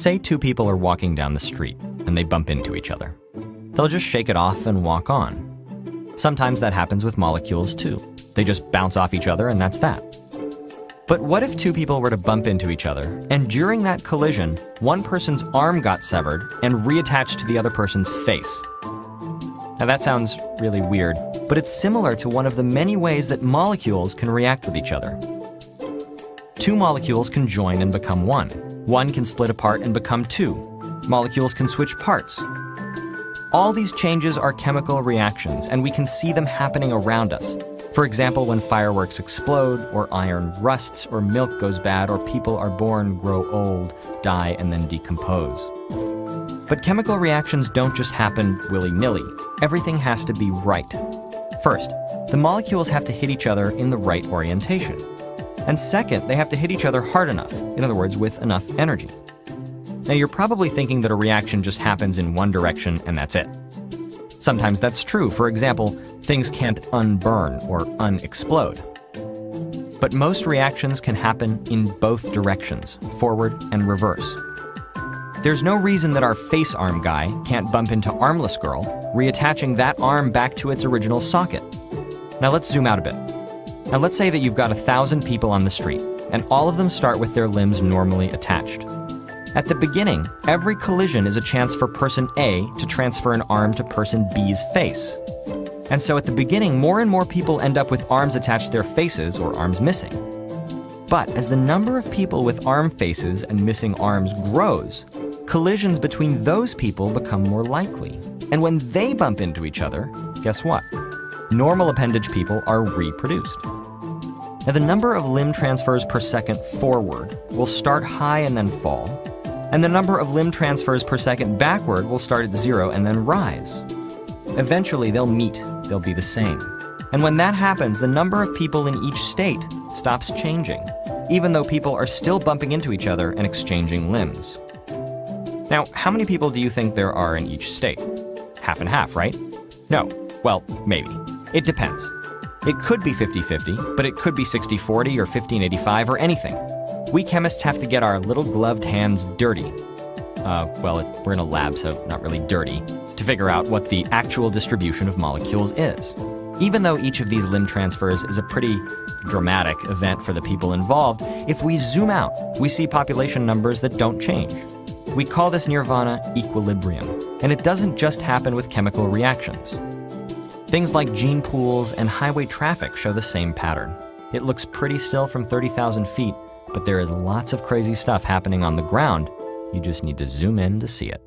Say two people are walking down the street and they bump into each other. They'll just shake it off and walk on. Sometimes that happens with molecules too. They just bounce off each other and that's that. But what if two people were to bump into each other, and during that collision, one person's arm got severed and reattached to the other person's face? Now that sounds really weird, but it's similar to one of the many ways that molecules can react with each other. Two molecules can join and become one. One can split apart and become two. Molecules can switch parts. All these changes are chemical reactions, and we can see them happening around us. For example, when fireworks explode, or iron rusts, or milk goes bad, or people are born, grow old, die, and then decompose. But chemical reactions don't just happen willy-nilly. Everything has to be right. First, the molecules have to hit each other in the right orientation. And second, they have to hit each other hard enough, in other words, with enough energy. Now, you're probably thinking that a reaction just happens in one direction and that's it. Sometimes that's true. For example, things can't unburn or unexplode. But most reactions can happen in both directions, forward and reverse. There's no reason that our face arm guy can't bump into armless girl, reattaching that arm back to its original socket. Now let's zoom out a bit. Now let's say that you've got 1,000 people on the street, and all of them start with their limbs normally attached. At the beginning, every collision is a chance for person A to transfer an arm to person B's face. And so at the beginning, more and more people end up with arms attached to their faces or arms missing. But as the number of people with arm faces and missing arms grows, collisions between those people become more likely. And when they bump into each other, guess what? Normal appendage people are reproduced. Now, the number of limb transfers per second forward will start high and then fall, and the number of limb transfers per second backward will start at 0 and then rise. Eventually, they'll meet, they'll be the same. And when that happens, the number of people in each state stops changing, even though people are still bumping into each other and exchanging limbs. Now, how many people do you think there are in each state? Half and half, right? No. Well, maybe. It depends. It could be 50-50, but it could be 60-40 or 15-85 or anything. We chemists have to get our little gloved hands dirty. We're in a lab, so not really dirty, to figure out what the actual distribution of molecules is. Even though each of these limb transfers is a pretty dramatic event for the people involved, if we zoom out, we see population numbers that don't change. We call this nirvana equilibrium, and it doesn't just happen with chemical reactions. Things like gene pools and highway traffic show the same pattern. It looks pretty still from 30,000 feet, but there is lots of crazy stuff happening on the ground. You just need to zoom in to see it.